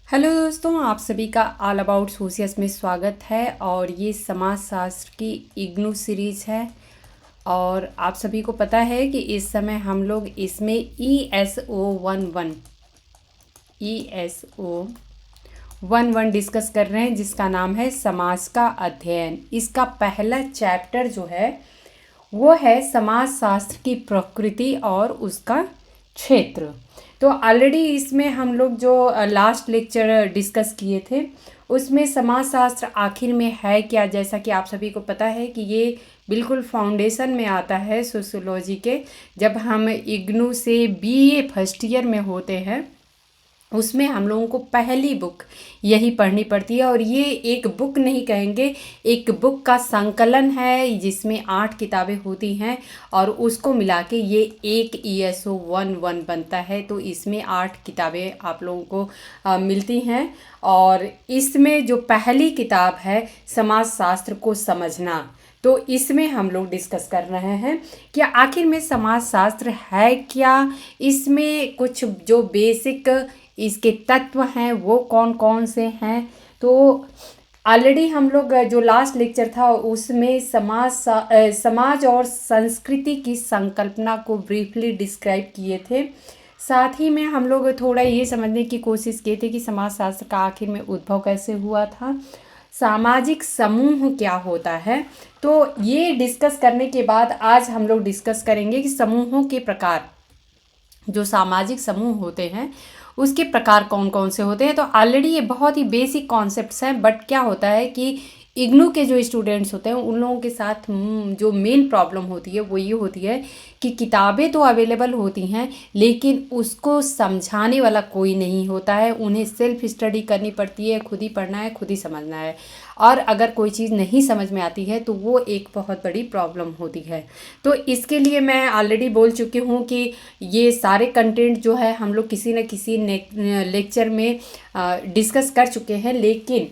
Hello दोस्तों, आप सभी का ऑल अबाउट सोशियस में स्वागत है। और ये समाजशास्त्र की इग्नू सीरीज है। और आप सभी को पता है कि इस समय हम लोग इसमें ESO 11 डिस्कस कर रहे हैं, जिसका नाम है समाज का अध्ययन। इसका पहला चैप्टर जो है वो है समाजशास्त्र की प्रकृति और उसका क्षेत्र। तो ऑलरेडी इसमें हम लोग जो लास्ट लेक्चर डिस्कस किए थे उसमें समाजशास्त्र आखिर में है क्या, जैसा कि आप सभी को पता है कि ये बिल्कुल फाउंडेशन में आता है सोशियोलॉजी के। जब हम इग्नू से बीए फर्स्ट ईयर में होते हैं उसमें हम लोगों को पहली बुक यही पढ़नी पड़ती है। और ये एक बुक नहीं कहेंगे, एक बुक का संकलन है जिसमें 8 किताबें होती हैं और उसको मिला के ये एक ESO 11 बनता है। तो इसमें 8 किताबें आप लोगों को मिलती हैं। और इसमें जो पहली किताब है समाजशास्त्र को समझना, तो इसमें हम लोग डिस्कस कर रहे हैं कि आखिर में समाजशास्त्र है क्या, इसमें कुछ जो बेसिक इसके तत्व हैं वो कौन कौन से हैं। तो ऑलरेडी हम लोग जो लास्ट लेक्चर था उसमें समाज और संस्कृति की संकल्पना को ब्रीफली डिस्क्राइब किए थे। साथ ही में हम लोग थोड़ा ये समझने की कोशिश किए थे कि समाजशास्त्र का आखिर में उद्भव कैसे हुआ था, सामाजिक समूह क्या होता है। तो ये डिस्कस करने के बाद आज हम लोग डिस्कस करेंगे कि समूहों के प्रकार, जो सामाजिक समूह होते हैं उसके प्रकार कौन कौन से होते हैं। तो ऑलरेडी ये बहुत ही बेसिक कॉन्सेप्ट्स हैं, बट क्या होता है कि इग्नू के जो स्टूडेंट्स होते हैं उन लोगों के साथ जो मेन प्रॉब्लम होती है वो ये होती है कि किताबें तो अवेलेबल होती हैं लेकिन उसको समझाने वाला कोई नहीं होता है। उन्हें सेल्फ स्टडी करनी पड़ती है, खुद ही पढ़ना है, खुद ही समझना है। और अगर कोई चीज़ नहीं समझ में आती है तो वो एक बहुत बड़ी प्रॉब्लम होती है। तो इसके लिए मैं ऑलरेडी बोल चुकी हूँ कि ये सारे कंटेंट जो है हम लोग किसी न किसी लेक्चर में डिस्कस कर चुके हैं, लेकिन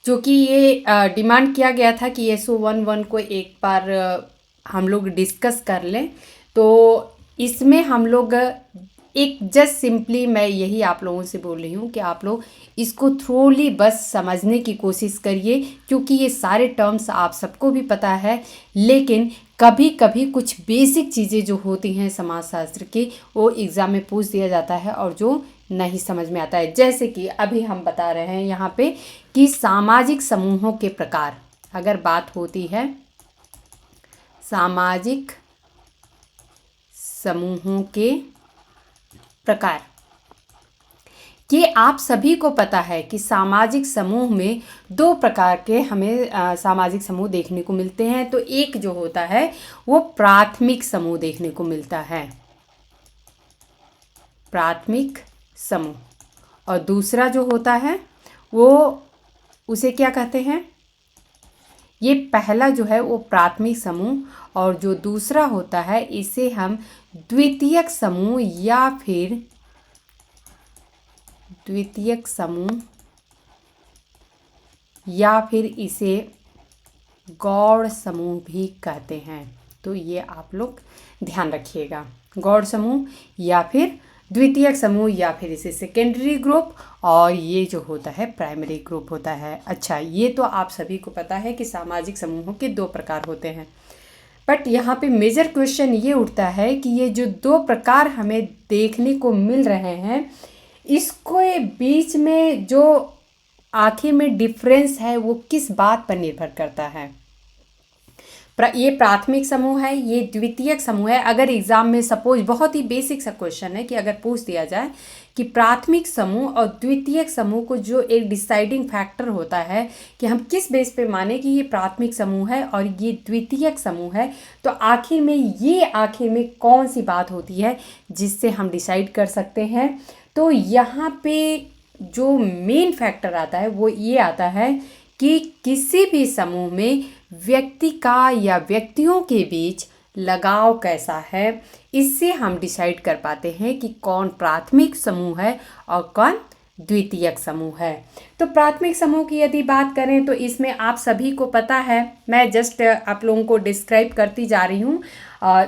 चूँकि ये डिमांड किया गया था कि ESO 11 को एक बार हम लोग डिस्कस कर लें, तो इसमें हम लोग एक जस्ट सिंपली मैं यही आप लोगों से बोल रही हूँ कि आप लोग इसको थ्रोली बस समझने की कोशिश करिए, क्योंकि ये सारे टर्म्स आप सबको भी पता है, लेकिन कभी कभी कुछ बेसिक चीज़ें जो होती हैं समाजशास्त्र की वो एग्ज़ाम में पूछ दिया जाता है और जो नहीं समझ में आता है। जैसे कि अभी हम बता रहे हैं यहाँ पे कि सामाजिक समूहों के प्रकार अगर बात होती है, सामाजिक समूहों के प्रकार, ये आप सभी को पता है कि सामाजिक समूह में 2 प्रकार के हमें सामाजिक समूह देखने को मिलते हैं। तो एक जो होता है वो प्राथमिक समूह देखने को मिलता है, प्राथमिक समूह, और दूसरा जो होता है वो उसे क्या कहते हैं, ये पहला जो है वो प्राथमिक समूह, और जो दूसरा होता है इसे हम द्वितीयक समूह या फिर द्वितीयक समूह या फिर इसे गौड़ समूह भी कहते हैं। तो ये आप लोग ध्यान रखिएगा, गौड़ समूह या फिर द्वितीयक समूह या फिर इसे सेकेंडरी ग्रुप, और ये जो होता है प्राइमरी ग्रुप होता है। अच्छा, ये तो आप सभी को पता है कि सामाजिक समूहों के 2 प्रकार होते हैं, बट यहाँ पे मेजर क्वेश्चन ये उठता है कि ये जो 2 प्रकार हमें देखने को मिल रहे हैं, इसको बीच में जो आखिर में डिफरेंस है वो किस बात पर निर्भर करता है। ये प्राथमिक समूह है, ये द्वितीयक समूह है। अगर एग्जाम में सपोज बहुत ही बेसिक सा क्वेश्चन है कि अगर पूछ दिया जाए कि प्राथमिक समूह और द्वितीयक समूह को जो एक डिसाइडिंग फैक्टर होता है कि हम किस बेस पे माने कि ये प्राथमिक समूह है और ये द्वितीयक समूह है, तो आखिर में कौन सी बात होती है जिससे हम डिसाइड कर सकते हैं। तो यहाँ पे जो मेन फैक्टर आता है वो ये आता है कि किसी भी समूह में व्यक्ति का या व्यक्तियों के बीच लगाव कैसा है, इससे हम डिसाइड कर पाते हैं कि कौन प्राथमिक समूह है और कौन द्वितीयक समूह है। तो प्राथमिक समूह की यदि बात करें तो इसमें आप सभी को पता है, मैं जस्ट आप लोगों को डिस्क्राइब करती जा रही हूँ।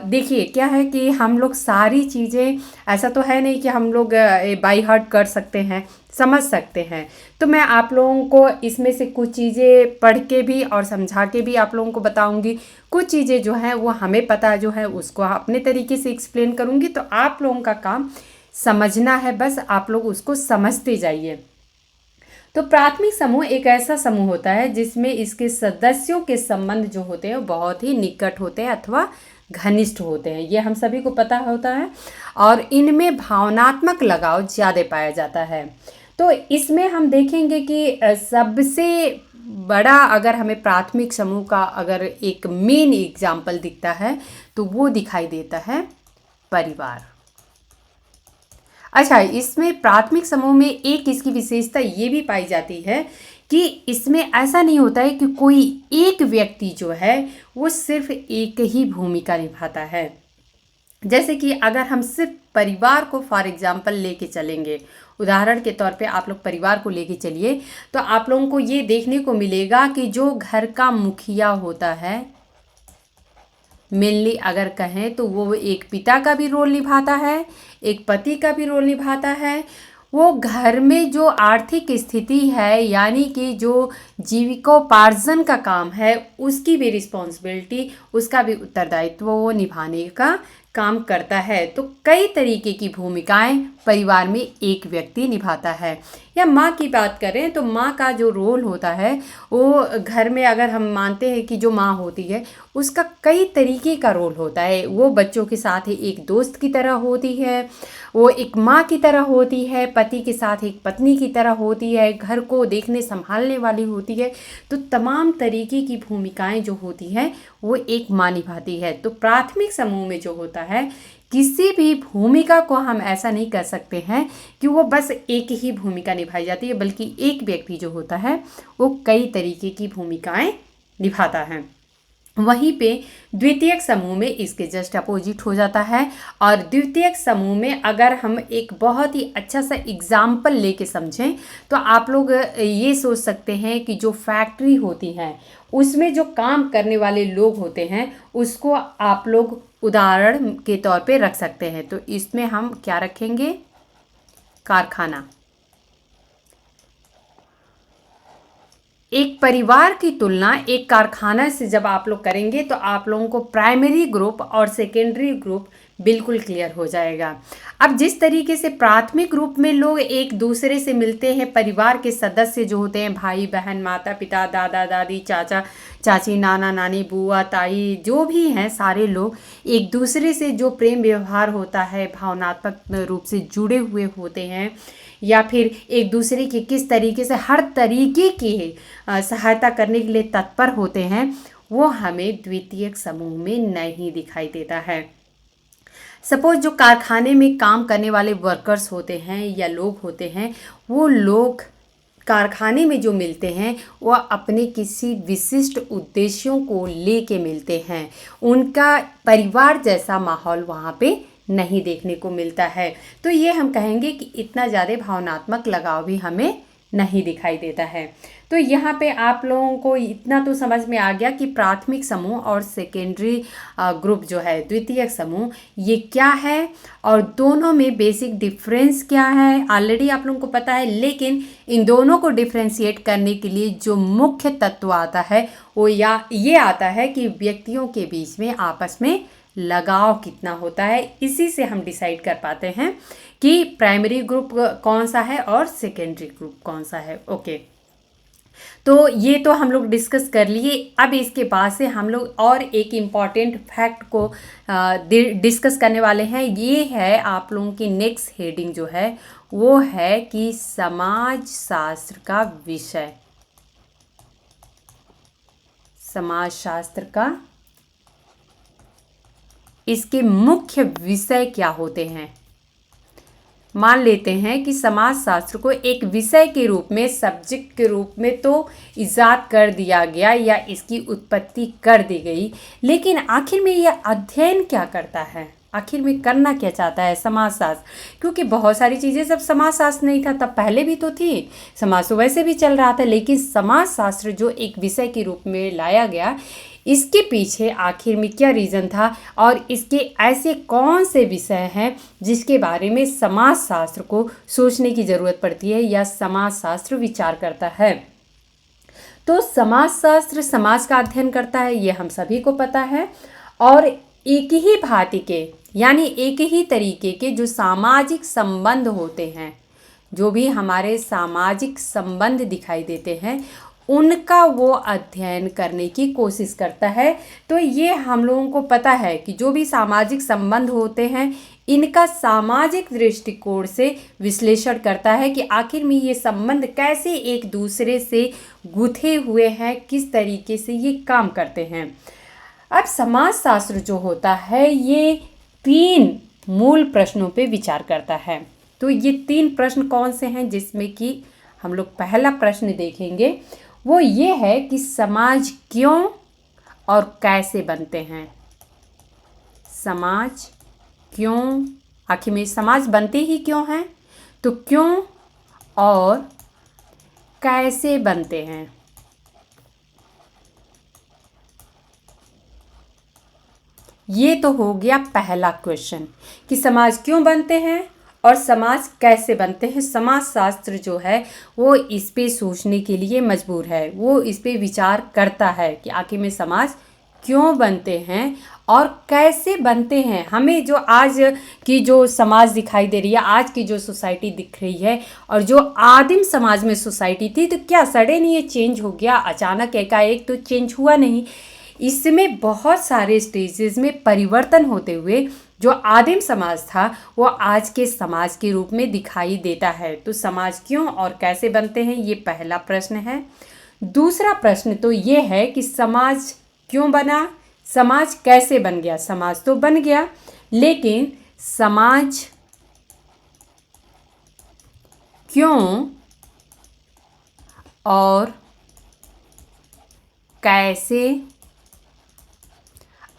देखिए क्या है कि हम लोग सारी चीज़ें, ऐसा तो है नहीं कि हम लोग बाय हार्ट कर सकते हैं, समझ सकते हैं। तो मैं आप लोगों को इसमें से कुछ चीज़ें पढ़ के भी और समझा के भी आप लोगों को बताऊंगी। कुछ चीज़ें जो हैं वो हमें पता जो है उसको अपने तरीके से एक्सप्लेन करूंगी। तो आप लोगों का काम समझना है, बस आप लोग उसको समझते जाइए। तो प्राथमिक समूह एक ऐसा समूह होता है जिसमें इसके सदस्यों के संबंध जो होते हैं वो बहुत ही निकट होते हैं अथवा घनिष्ठ होते हैं, ये हम सभी को पता होता है। और इनमें भावनात्मक लगाव ज़्यादा पाया जाता है। तो इसमें हम देखेंगे कि सबसे बड़ा, अगर हमें प्राथमिक समूह का अगर एक मेन एग्जाम्पल दिखता है तो वो दिखाई देता है परिवार। अच्छा, इसमें प्राथमिक समूह में एक इसकी विशेषता ये भी पाई जाती है कि इसमें ऐसा नहीं होता है कि कोई एक व्यक्ति जो है वो सिर्फ एक ही भूमिका निभाता है। जैसे कि अगर हम सिर्फ परिवार को फॉर एग्जांपल लेके चलेंगे, उदाहरण के तौर पे आप लोग परिवार को लेके चलिए, तो आप लोगों को ये देखने को मिलेगा कि जो घर का मुखिया होता है, मेनली अगर कहें तो वो एक पिता का भी रोल निभाता है, एक पति का भी रोल निभाता है। वो घर में जो आर्थिक स्थिति है, यानी कि जो जीविकोपार्जन का काम है, उसकी भी रिस्पॉन्सिबिलिटी, उसका भी उत्तरदायित्व वो निभाने का काम करता है। तो कई तरीके की भूमिकाएं परिवार में एक व्यक्ति निभाता है। या माँ की बात करें तो माँ का जो रोल होता है वो घर में, अगर हम मानते हैं कि जो माँ होती है उसका कई तरीके का रोल होता है। वो बच्चों के साथ एक दोस्त की तरह होती है, वो एक माँ की तरह होती है, पति के साथ एक पत्नी की तरह होती है, घर को देखने संभालने वाली होती है। तो तमाम तरीके की भूमिकाएं जो होती हैं वो एक माँ निभाती है। तो प्राथमिक समूह में जो होता है, किसी भी भूमिका को हम ऐसा नहीं कर सकते हैं कि वो बस एक ही भूमिका निभाई जाती है, बल्कि एक व्यक्ति जो होता है वो कई तरीके की भूमिकाएं निभाता है। वहीं पे द्वितीयक समूह में इसके जस्ट अपोजिट हो जाता है। और द्वितीयक समूह में अगर हम एक बहुत ही अच्छा सा एग्जाम्पल लेके समझें तो आप लोग ये सोच सकते हैं कि जो फैक्ट्री होती हैं उसमें जो काम करने वाले लोग होते हैं उसको आप लोग उदाहरण के तौर पे रख सकते हैं। तो इसमें हम क्या रखेंगे, कारखाना। एक परिवार की तुलना एक कारखाना से जब आप लोग करेंगे तो आप लोगों को प्राइमरी ग्रुप और सेकेंडरी ग्रुप बिल्कुल क्लियर हो जाएगा। अब जिस तरीके से प्राथमिक ग्रुप में लोग एक दूसरे से मिलते हैं, परिवार के सदस्य जो होते हैं, भाई बहन, माता पिता, दादा दादी, चाचा चाची, नाना नानी, बुआ ताई, जो भी हैं सारे लोग एक दूसरे से जो प्रेम व्यवहार होता है, भावनात्मक रूप से जुड़े हुए होते हैं, या फिर एक दूसरे की किस तरीके से हर तरीके की सहायता करने के लिए तत्पर होते हैं, वो हमें द्वितीयक समूह में नहीं दिखाई देता है। सपोज जो कारखाने में काम करने वाले वर्कर्स होते हैं या लोग होते हैं, वो लोग कारखाने में जो मिलते हैं वो अपने किसी विशिष्ट उद्देश्यों को लेके मिलते हैं। उनका परिवार जैसा माहौल वहाँ पे नहीं देखने को मिलता है। तो ये हम कहेंगे कि इतना ज़्यादा भावनात्मक लगाव भी हमें नहीं दिखाई देता है। तो यहाँ पे आप लोगों को इतना तो समझ में आ गया कि प्राथमिक समूह और सेकेंडरी ग्रुप जो है, द्वितीयक समूह, ये क्या है और दोनों में बेसिक डिफरेंस क्या है, ऑलरेडी आप लोगों को पता है। लेकिन इन दोनों को डिफ्रेंशिएट करने के लिए जो मुख्य तत्व आता है वो ये आता है कि व्यक्तियों के बीच में आपस में लगाव कितना होता है। इसी से हम डिसाइड कर पाते हैं कि प्राइमरी ग्रुप कौन सा है और सेकेंडरी ग्रुप कौन सा है। ओके, तो ये तो हम लोग डिस्कस कर लिए। अब इसके बाद से हम लोग और एक इम्पॉर्टेंट फैक्ट को डिस्कस करने वाले हैं। ये है आप लोगों की नेक्स्ट हेडिंग जो है वो है कि समाज शास्त्र का विषय, समाज शास्त्र का इसके मुख्य विषय क्या होते हैं। मान लेते हैं कि समाज शास्त्र को एक विषय के रूप में, सब्जेक्ट के रूप में तो इजाद कर दिया गया या इसकी उत्पत्ति कर दी गई, लेकिन आखिर में यह अध्ययन क्या करता है, आखिर में करना क्या चाहता है समाजशास्त्र, क्योंकि बहुत सारी चीज़ें, जब समाजशास्त्र नहीं था तब पहले भी तो थी, समाज तो वैसे भी चल रहा था, लेकिन समाजशास्त्र जो एक विषय के रूप में लाया गया, इसके पीछे आखिर में क्या रीज़न था और इसके ऐसे कौन से विषय हैं जिसके बारे में समाजशास्त्र को सोचने की ज़रूरत पड़ती है या समाजशास्त्र विचार करता है। तो समाजशास्त्र समाज का अध्ययन करता है, ये हम सभी को पता है, और एक ही भांति के यानी एक ही तरीके के जो सामाजिक संबंध होते हैं, जो भी हमारे सामाजिक संबंध दिखाई देते हैं, उनका वो अध्ययन करने की कोशिश करता है। तो ये हम लोगों को पता है कि जो भी सामाजिक संबंध होते हैं, इनका सामाजिक दृष्टिकोण से विश्लेषण करता है कि आखिर में ये संबंध कैसे एक दूसरे से गुथे हुए हैं, किस तरीके से ये काम करते हैं। अब समाजशास्त्र जो होता है ये 3 मूल प्रश्नों पे विचार करता है। तो ये 3 प्रश्न कौन से हैं, जिसमें कि हम लोग पहला प्रश्न देखेंगे, वो ये है कि समाज क्यों और कैसे बनते हैं। समाज क्यों, आखिर में समाज बनते ही क्यों हैं, तो क्यों और कैसे बनते हैं। ये तो हो गया पहला क्वेश्चन कि समाज क्यों बनते हैं और समाज कैसे बनते हैं। समाजशास्त्र जो है वो इस पे सोचने के लिए मजबूर है, वो इस पे विचार करता है कि आखिर में समाज क्यों बनते हैं और कैसे बनते हैं। हमें जो आज की जो समाज दिखाई दे रही है, आज की जो सोसाइटी दिख रही है, और जो आदिम समाज में सोसाइटी थी, तो क्या सडन ये चेंज हो गया, अचानक एकाएक तो चेंज हुआ नहीं। इसमें बहुत सारे स्टेजेस में परिवर्तन होते हुए जो आदिम समाज था वो आज के समाज के रूप में दिखाई देता है। तो समाज क्यों और कैसे बनते हैं, ये पहला प्रश्न है। दूसरा प्रश्न तो ये है कि समाज क्यों बना, समाज कैसे बन गया। समाज तो बन गया, लेकिन समाज क्यों और कैसे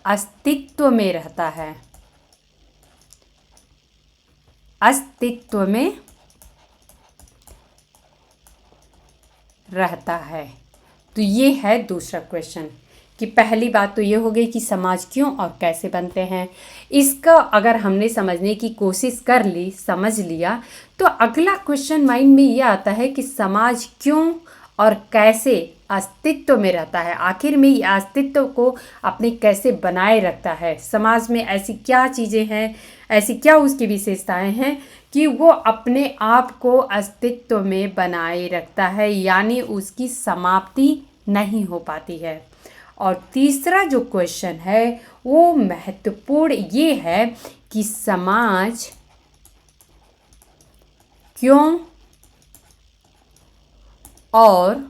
अस्तित्व में रहता है, अस्तित्व में रहता है। तो ये है दूसरा क्वेश्चन कि पहली बात तो ये हो गई कि समाज क्यों और कैसे बनते हैं। इसका अगर हमने समझने की कोशिश कर ली, समझ लिया, तो अगला क्वेश्चन माइंड में ये आता है कि समाज क्यों और कैसे अस्तित्व में रहता है। आखिर में ये अस्तित्व को अपने कैसे बनाए रखता है। समाज में ऐसी क्या चीज़ें हैं, ऐसी क्या उसकी विशेषताएं हैं कि वो अपने आप को अस्तित्व में बनाए रखता है, यानी उसकी समाप्ति नहीं हो पाती है। और तीसरा जो क्वेश्चन है वो महत्वपूर्ण ये है कि समाज क्यों और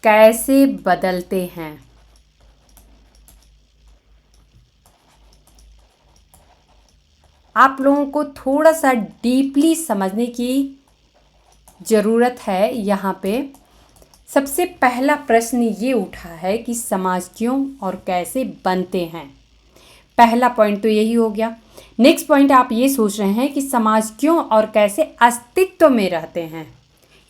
कैसे बदलते हैं। आप लोगों को थोड़ा सा डीपली समझने की ज़रूरत है। यहाँ पे सबसे पहला प्रश्न ये उठा है कि समाज क्यों और कैसे बनते हैं। पहला पॉइंट तो यही हो गया। नेक्स्ट पॉइंट आप ये सोच रहे हैं कि समाज क्यों और कैसे अस्तित्व में रहते हैं,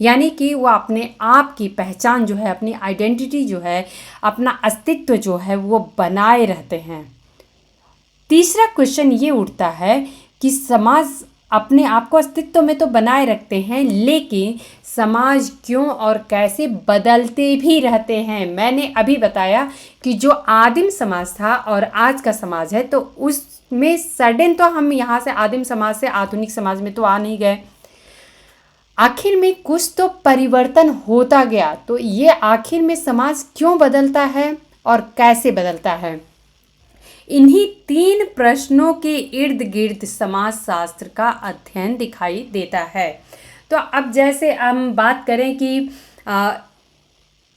यानी कि वो अपने आप की पहचान जो है, अपनी आइडेंटिटी जो है, अपना अस्तित्व जो है वो बनाए रहते हैं। तीसरा क्वेश्चन ये उठता है कि समाज अपने आप को अस्तित्व में तो बनाए रखते हैं, लेकिन समाज क्यों और कैसे बदलते भी रहते हैं। मैंने अभी बताया कि जो आदिम समाज था और आज का समाज है, तो उसमें सडन तो हम यहाँ से आदिम समाज से आधुनिक समाज में तो आ नहीं गए। आखिर में कुछ तो परिवर्तन होता गया। तो ये आखिर में समाज क्यों बदलता है और कैसे बदलता है, इन्हीं 3 प्रश्नों के इर्द गिर्द समाजशास्त्र का अध्ययन दिखाई देता है। तो अब जैसे हम बात करें कि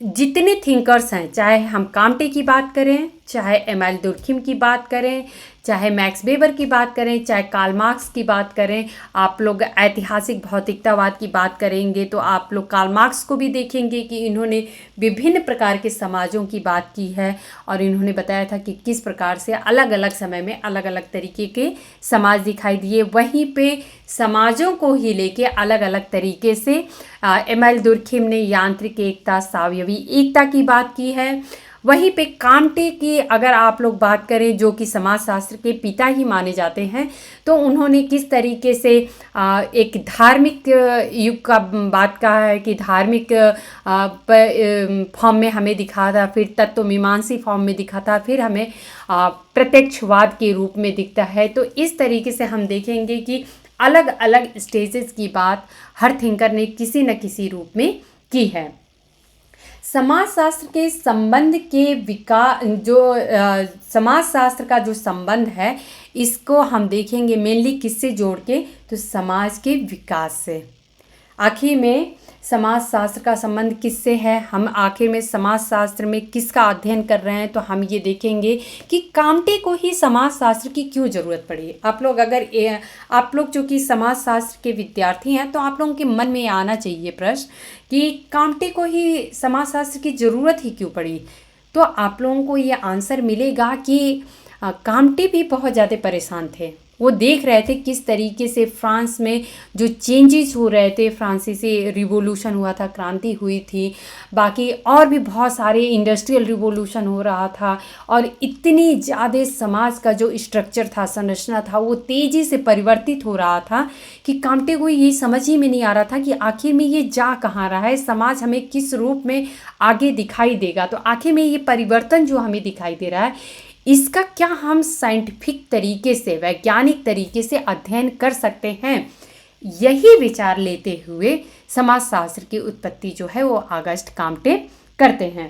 जितने थिंकर्स हैं, चाहे हम कांटे की बात करें, चाहे एमिल दुर्खिम की बात करें, चाहे मैक्स वेबर की बात करें, चाहे कार्ल मार्क्स की बात करें, आप लोग ऐतिहासिक भौतिकतावाद की बात करेंगे तो आप लोग कार्ल मार्क्स को भी देखेंगे कि इन्होंने विभिन्न प्रकार के समाजों की बात की है और इन्होंने बताया था कि किस प्रकार से अलग अलग समय में अलग अलग तरीके के समाज दिखाई दिए। वहीं पे समाजों को ही लेके अलग अलग तरीके से एमिल दुर्खिम ने यांत्रिक एकता, सावयवी एकता की बात की है। वहीं पे कांटे की अगर आप लोग बात करें, जो कि समाजशास्त्र के पिता ही माने जाते हैं, तो उन्होंने किस तरीके से एक धार्मिक युग का बात कहा है कि धार्मिक फॉर्म में हमें दिखा था, फिर तत्वमीमांसी फॉर्म में दिखा था, फिर हमें प्रत्यक्षवाद के रूप में दिखता है। तो इस तरीके से हम देखेंगे कि अलग अलग स्टेजेस की बात हर थिंकर ने किसी न किसी रूप में की है। समाजशास्त्र के संबंध के विकास, जो समाजशास्त्र का जो संबंध है, इसको हम देखेंगे मेनली किससे जोड़ के, तो समाज के विकास से। आखिर में समाजशास्त्र का संबंध किससे है, हम आखिर में समाजशास्त्र में किसका अध्ययन कर रहे हैं, तो हम ये देखेंगे कि कांटे को ही समाजशास्त्र की क्यों ज़रूरत पड़ी। आप लोग जो कि समाजशास्त्र के विद्यार्थी हैं, तो आप लोगों के मन में आना चाहिए प्रश्न कि कांटे को ही समाजशास्त्र की ज़रूरत ही क्यों पड़ी। तो आप लोगों को ये आंसर मिलेगा कि कांटे भी बहुत ज़्यादा परेशान थे। वो देख रहे थे किस तरीके से फ्रांस में जो चेंजेस हो रहे थे, फ्रांसीसी रिवॉल्यूशन हुआ था, क्रांति हुई थी, बाकी और भी बहुत सारे इंडस्ट्रियल रिवॉल्यूशन हो रहा था, और इतनी ज़्यादा समाज का जो स्ट्रक्चर था, संरचना था, वो तेज़ी से परिवर्तित हो रहा था कि कांटे को ये समझ ही में नहीं आ रहा था कि आखिर में ये जा कहाँ रहा है, समाज हमें किस रूप में आगे दिखाई देगा। तो आखिर में ये परिवर्तन जो हमें दिखाई दे रहा है, इसका क्या हम साइंटिफिक तरीके से, वैज्ञानिक तरीके से अध्ययन कर सकते हैं। यही विचार लेते हुए समाजशास्त्र की उत्पत्ति जो है वो ऑगस्ट कांटे करते हैं।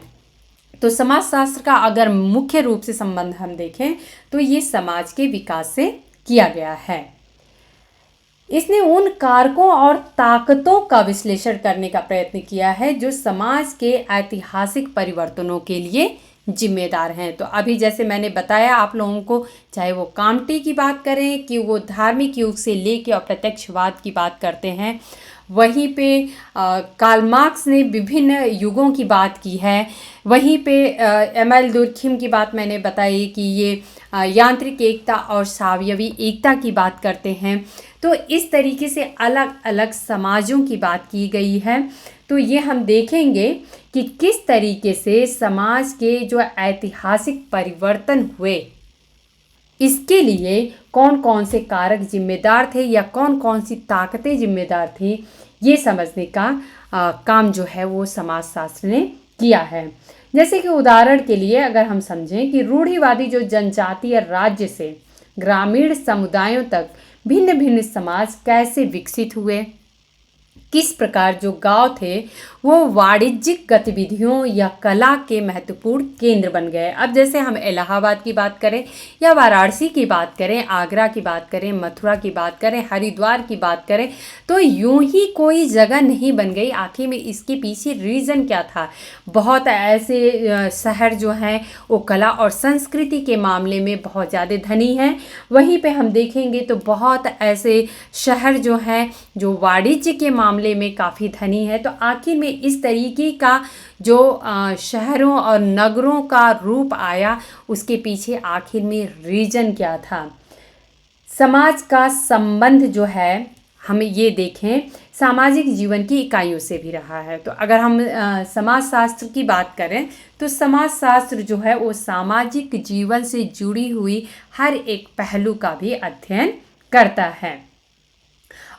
तो समाजशास्त्र का अगर मुख्य रूप से संबंध हम देखें तो ये समाज के विकास से किया गया है। इसने उन कारकों और ताकतों का विश्लेषण करने का प्रयत्न किया है जो समाज के ऐतिहासिक परिवर्तनों के लिए जिम्मेदार हैं। तो अभी जैसे मैंने बताया आप लोगों को, चाहे वो कांटे की बात करें कि वो धार्मिक युग से लेके और प्रत्यक्षवाद की बात करते हैं, वहीं पे कार्ल मार्क्स ने विभिन्न युगों की बात की है, वहीं पे एमिल दुर्खिम की बात मैंने बताई कि ये यांत्रिक एकता और सावयवी एकता की बात करते हैं। तो इस तरीके से अलग अलग समाजों की बात की गई है। तो ये हम देखेंगे कि किस तरीके से समाज के जो ऐतिहासिक परिवर्तन हुए, इसके लिए कौन कौन से कारक जिम्मेदार थे या कौन कौन सी ताकतें जिम्मेदार थी, ये समझने का काम जो है वो समाजशास्त्र ने किया है। जैसे कि उदाहरण के लिए अगर हम समझें कि रूढ़िवादी जो जनजातीय राज्य से ग्रामीण समुदायों तक भिन्न भिन्न समाज कैसे विकसित हुए, किस प्रकार जो गांव थे वो वाणिज्यिक गतिविधियों या कला के महत्वपूर्ण केंद्र बन गए। अब जैसे हम इलाहाबाद की बात करें या वाराणसी की बात करें, आगरा की बात करें, मथुरा की बात करें, हरिद्वार की बात करें, तो यूं ही कोई जगह नहीं बन गई। आखिर में इसके पीछे रीज़न क्या था। बहुत ऐसे शहर जो हैं वो कला और संस्कृति के मामले में बहुत ज़्यादा धनी हैं। वहीं पे हम देखेंगे तो बहुत ऐसे शहर जो हैं जो वाणिज्य के मामले में काफ़ी धनी है। तो आखिर में इस तरीके का जो शहरों और नगरों का रूप आया, उसके पीछे आखिर में रीजन क्या था। समाज का संबंध जो है हम ये देखें सामाजिक जीवन की इकाइयों से भी रहा है। तो अगर हम समाजशास्त्र की बात करें तो समाजशास्त्र जो है वो सामाजिक जीवन से जुड़ी हुई हर एक पहलू का भी अध्ययन करता है,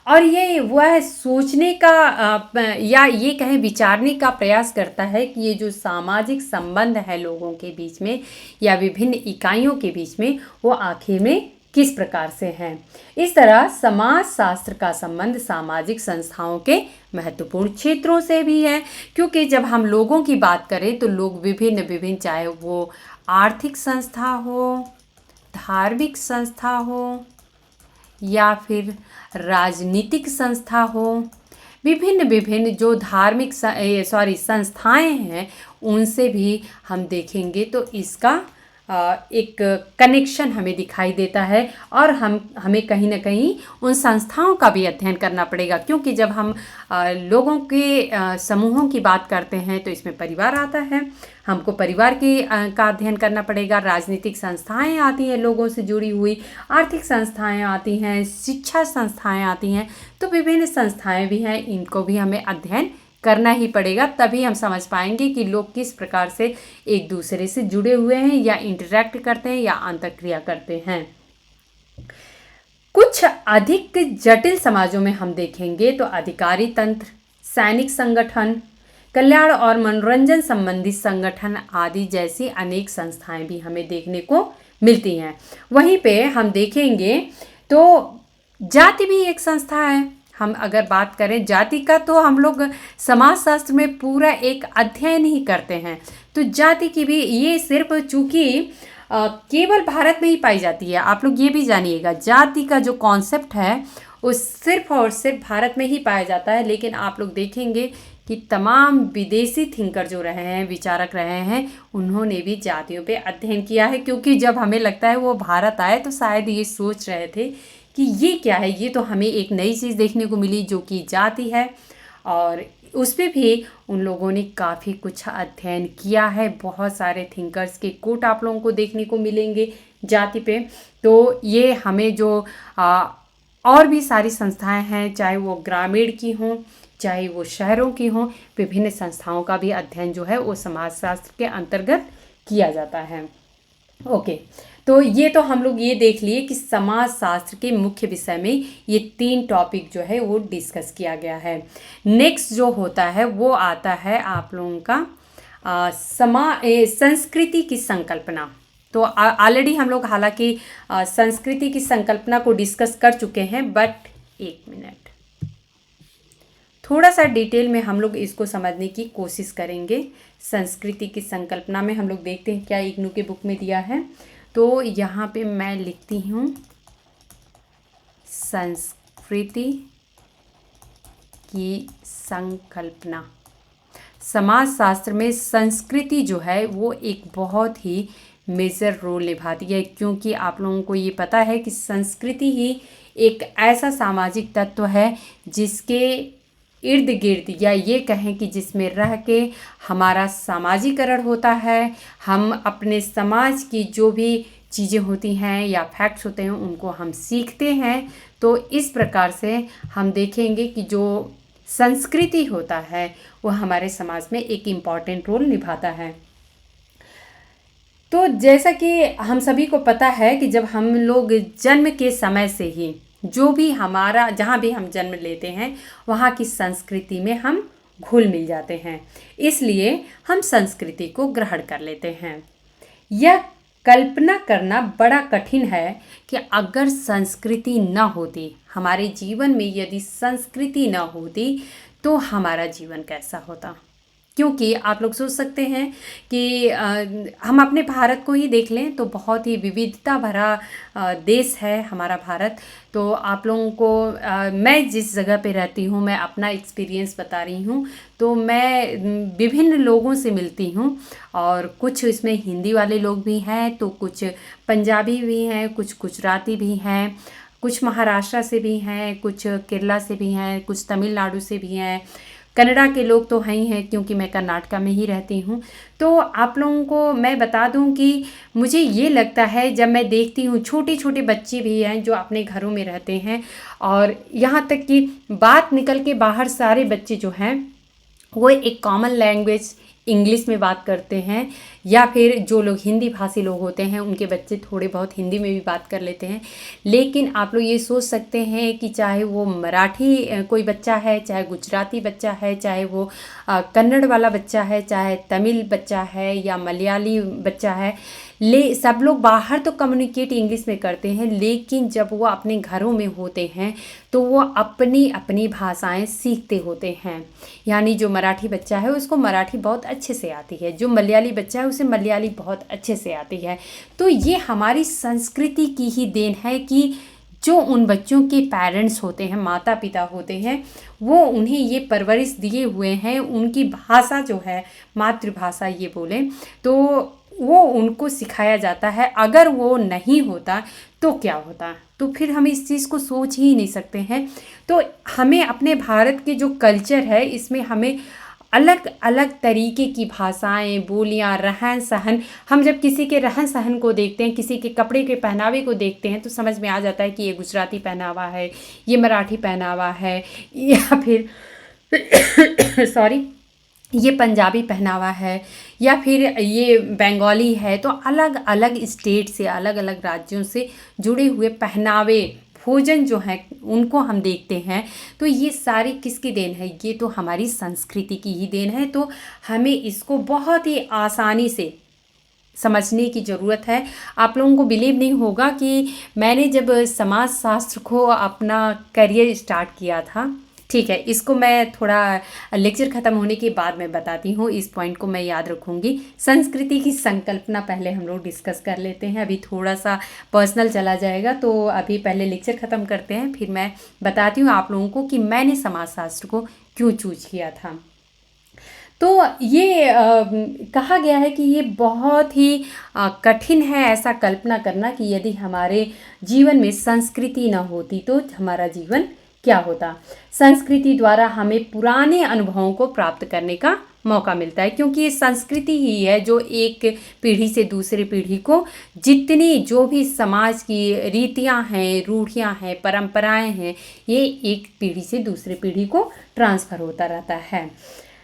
और ये वह सोचने का या ये कहें विचारने का प्रयास करता है कि ये जो सामाजिक संबंध है लोगों के बीच में या विभिन्न इकाइयों के बीच में, वो आखिर में किस प्रकार से हैं। इस तरह समाजशास्त्र का संबंध सामाजिक संस्थाओं के महत्वपूर्ण क्षेत्रों से भी है, क्योंकि जब हम लोगों की बात करें तो लोग विभिन्न चाहे वो आर्थिक संस्था हो, धार्मिक संस्था हो या फिर राजनीतिक संस्था हो, विभिन्न जो धार्मिक संस्थाएं हैं उनसे भी हम देखेंगे तो इसका एक कनेक्शन हमें दिखाई देता है और हमें कहीं ना कहीं उन संस्थाओं का भी अध्ययन करना पड़ेगा, क्योंकि जब हम लोगों के समूहों की बात करते हैं तो इसमें परिवार आता है। हमको परिवार का अध्ययन करना पड़ेगा। राजनीतिक संस्थाएं आती हैं लोगों से जुड़ी हुई, आर्थिक संस्थाएं आती हैं, शिक्षा संस्थाएं आती हैं, तो विभिन्न संस्थाएं भी हैं, इनको भी हमें अध्ययन करना ही पड़ेगा। तभी हम समझ पाएंगे कि लोग किस प्रकार से एक दूसरे से जुड़े हुए हैं या इंटरेक्ट करते हैं या अंतःक्रिया करते हैं। कुछ अधिक जटिल समाजों में हम देखेंगे तो अधिकारी तंत्र, सैनिक संगठन, कल्याण और मनोरंजन संबंधी संगठन आदि जैसी अनेक संस्थाएं भी हमें देखने को मिलती हैं। वहीं पे हम देखेंगे तो जाति भी एक संस्था है। हम अगर बात करें जाति का तो हम लोग समाजशास्त्र में पूरा एक अध्ययन ही करते हैं। तो जाति की भी ये सिर्फ चूंकि केवल भारत में ही पाई जाती है। आप लोग ये भी जानिएगा, जाति का जो कॉन्सेप्ट है वो सिर्फ और सिर्फ भारत में ही पाया जाता है। लेकिन आप लोग देखेंगे कि तमाम विदेशी थिंकर जो रहे हैं, विचारक रहे हैं, उन्होंने भी जातियों पे अध्ययन किया है। क्योंकि जब हमें लगता है वो भारत आए तो शायद ये सोच रहे थे कि ये क्या है, ये तो हमें एक नई चीज़ देखने को मिली जो कि जाति है, और उस पर भी उन लोगों ने काफ़ी कुछ अध्ययन किया है। बहुत सारे थिंकर्स के कोट आप लोगों को देखने को मिलेंगे जाति पे। तो ये हमें जो और भी सारी संस्थाएं हैं, चाहे वो ग्रामीण की हों चाहे वो शहरों की हों, विभिन्न संस्थाओं का भी अध्ययन जो है वो समाजशास्त्र के अंतर्गत किया जाता है। ओके, तो ये तो हम लोग ये देख लिए कि समाजशास्त्र के मुख्य विषय में ये 3 टॉपिक जो है वो डिस्कस किया गया है। नेक्स्ट जो होता है वो आता है आप लोगों का संस्कृति की संकल्पना। तो ऑलरेडी हम लोग हालांकि संस्कृति की संकल्पना को डिस्कस कर चुके हैं, बट एक मिनट, थोड़ा सा डिटेल में हम लोग इसको समझने की कोशिश करेंगे। संस्कृति की संकल्पना में हम लोग देखते हैं क्या इग्नू के बुक में दिया है। तो यहाँ पे मैं लिखती हूँ संस्कृति की संकल्पना। समाजशास्त्र में संस्कृति जो है वो एक बहुत ही मेजर रोल निभाती है, क्योंकि आप लोगों को ये पता है कि संस्कृति ही एक ऐसा सामाजिक तत्व है जिसके इर्द गिर्द, या ये कहें कि जिसमें रह के हमारा सामाजिकरण होता है। हम अपने समाज की जो भी चीज़ें होती हैं या फैक्ट्स होते हैं उनको हम सीखते हैं। तो इस प्रकार से हम देखेंगे कि जो संस्कृति होता है वो हमारे समाज में एक इम्पॉर्टेंट रोल निभाता है। तो जैसा कि हम सभी को पता है कि जब हम लोग जन्म के समय से ही जो भी हमारा, जहाँ भी हम जन्म लेते हैं वहाँ की संस्कृति में हम घुल मिल जाते हैं, इसलिए हम संस्कृति को ग्रहण कर लेते हैं। यह कल्पना करना बड़ा कठिन है कि अगर संस्कृति न होती, हमारे जीवन में यदि संस्कृति न होती तो हमारा जीवन कैसा होता। क्योंकि आप लोग सोच सकते हैं कि हम अपने भारत को ही देख लें तो बहुत ही विविधता भरा देश है हमारा भारत। तो आप लोगों को मैं जिस जगह पे रहती हूँ, मैं अपना एक्सपीरियंस बता रही हूँ। तो मैं विभिन्न लोगों से मिलती हूँ, और कुछ इसमें हिंदी वाले लोग भी हैं, तो कुछ पंजाबी भी हैं, कुछ गुजराती भी हैं, कुछ महाराष्ट्र से भी हैं, कुछ केरला से भी हैं, कुछ तमिलनाडु से भी हैं, कनाडा के लोग तो हैं ही हैं क्योंकि मैं कर्नाटका में ही रहती हूँ। तो आप लोगों को मैं बता दूं कि मुझे ये लगता है, जब मैं देखती हूँ छोटे छोटे बच्चे भी हैं जो अपने घरों में रहते हैं, और यहाँ तक कि बात निकल के बाहर सारे बच्चे जो हैं वो एक कॉमन लैंग्वेज इंग्लिश में बात करते हैं, या फिर जो लोग हिंदी भाषी लोग होते हैं उनके बच्चे थोड़े बहुत हिंदी में भी बात कर लेते हैं। लेकिन आप लोग ये सोच सकते हैं कि चाहे वो मराठी कोई बच्चा है, चाहे गुजराती बच्चा है, चाहे वो कन्नड़ वाला बच्चा है, चाहे तमिल बच्चा है या मलयाली बच्चा है, सब लोग बाहर तो कम्युनिकेट इंग्लिश में करते हैं, लेकिन जब वो अपने घरों में होते हैं तो वो अपनी अपनी भाषाएं सीखते होते हैं। यानी जो मराठी बच्चा है उसको मराठी बहुत अच्छे से आती है, जो मलयाली बच्चा है उसे मलयाली बहुत अच्छे से आती है। तो ये हमारी संस्कृति की ही देन है कि जो उन बच्चों के पेरेंट्स होते हैं, माता पिता होते हैं, वो उन्हें ये परवरिश दिए हुए हैं, उनकी भाषा जो है मातृभाषा ये बोलें तो वो उनको सिखाया जाता है। अगर वो नहीं होता तो क्या होता, तो फिर हम इस चीज़ को सोच ही नहीं सकते हैं। तो हमें अपने भारत के जो कल्चर है इसमें हमें अलग अलग तरीके की भाषाएं, बोलियां, रहन सहन, हम जब किसी के रहन सहन को देखते हैं, किसी के कपड़े के पहनावे को देखते हैं तो समझ में आ जाता है कि ये गुजराती पहनावा है, ये मराठी पहनावा है, या फिर सॉरी, ये पंजाबी पहनावा है, या फिर ये बंगाली है। तो अलग अलग स्टेट से, अलग अलग राज्यों से जुड़े हुए पहनावे, भोजन जो है उनको हम देखते हैं। तो ये सारी किसकी देन है? ये तो हमारी संस्कृति की ही देन है। तो हमें इसको बहुत ही आसानी से समझने की ज़रूरत है। आप लोगों को बिलीव नहीं होगा कि मैंने जब समाज शास्त्र को अपना करियर स्टार्ट किया था, ठीक है, इसको मैं थोड़ा लेक्चर ख़त्म होने के बाद मैं बताती हूँ, इस पॉइंट को मैं याद रखूँगी। संस्कृति की संकल्पना पहले हम लोग डिस्कस कर लेते हैं, अभी थोड़ा सा पर्सनल चला जाएगा, तो अभी पहले लेक्चर ख़त्म करते हैं, फिर मैं बताती हूँ आप लोगों को कि मैंने समाजशास्त्र को क्यों चूज किया था। तो ये कहा गया है कि ये बहुत ही कठिन है ऐसा कल्पना करना कि यदि हमारे जीवन में संस्कृति न होती तो हमारा जीवन क्या होता। संस्कृति द्वारा हमें पुराने अनुभवों को प्राप्त करने का मौका मिलता है, क्योंकि ये संस्कृति ही है जो एक पीढ़ी से दूसरी पीढ़ी को जितनी जो भी समाज की रीतियां हैं, रूढ़ियां हैं, परंपराएं हैं, ये एक पीढ़ी से दूसरी पीढ़ी को ट्रांसफ़र होता रहता है,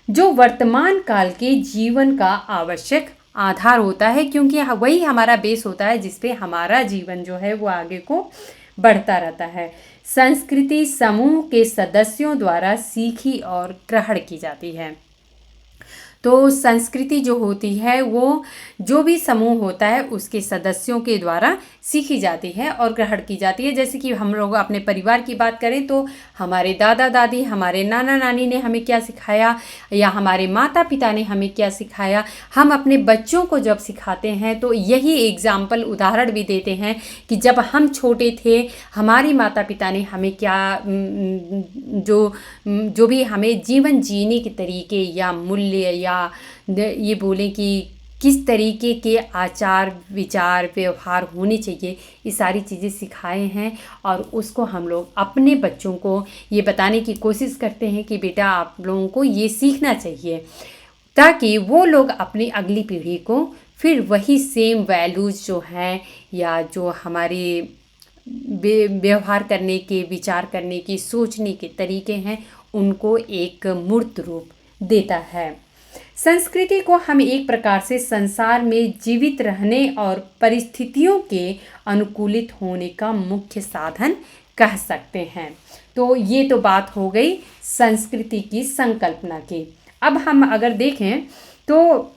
जो वर्तमान काल के जीवन का आवश्यक आधार होता है, क्योंकि वही हमारा बेस होता है जिस पे हमारा जीवन जो है वो आगे को बढ़ता रहता है। संस्कृति समूह के सदस्यों द्वारा सीखी और ग्रहण की जाती है। तो संस्कृति जो होती है वो जो भी समूह होता है उसके सदस्यों के द्वारा सीखी जाती है और ग्रहण की जाती है। जैसे कि हम लोग अपने परिवार की बात करें तो हमारे दादा दादी, हमारे नाना नानी ने हमें क्या सिखाया, या हमारे माता पिता ने हमें क्या सिखाया, हम अपने बच्चों को जब सिखाते हैं तो यही एग्जाम्पल, उदाहरण भी देते हैं कि जब हम छोटे थे हमारी माता पिता ने हमें क्या जो भी हमें जीवन जीने के तरीके या मूल्य, या ये बोलें कि किस तरीके के आचार विचार व्यवहार होने चाहिए, ये सारी चीज़ें सिखाए हैं। और उसको हम लोग अपने बच्चों को ये बताने की कोशिश करते हैं कि बेटा आप लोगों को ये सीखना चाहिए, ताकि वो लोग अपनी अगली पीढ़ी को फिर वही सेम वैल्यूज़ जो हैं या जो हमारे व्यवहार करने के, विचार करने की, सोचने के तरीके हैं, उनको एक मूर्त रूप देता है। संस्कृति को हम एक प्रकार से संसार में जीवित रहने और परिस्थितियों के अनुकूलित होने का मुख्य साधन कह सकते हैं। तो ये तो बात हो गई संस्कृति की संकल्पना की। अब हम अगर देखें तो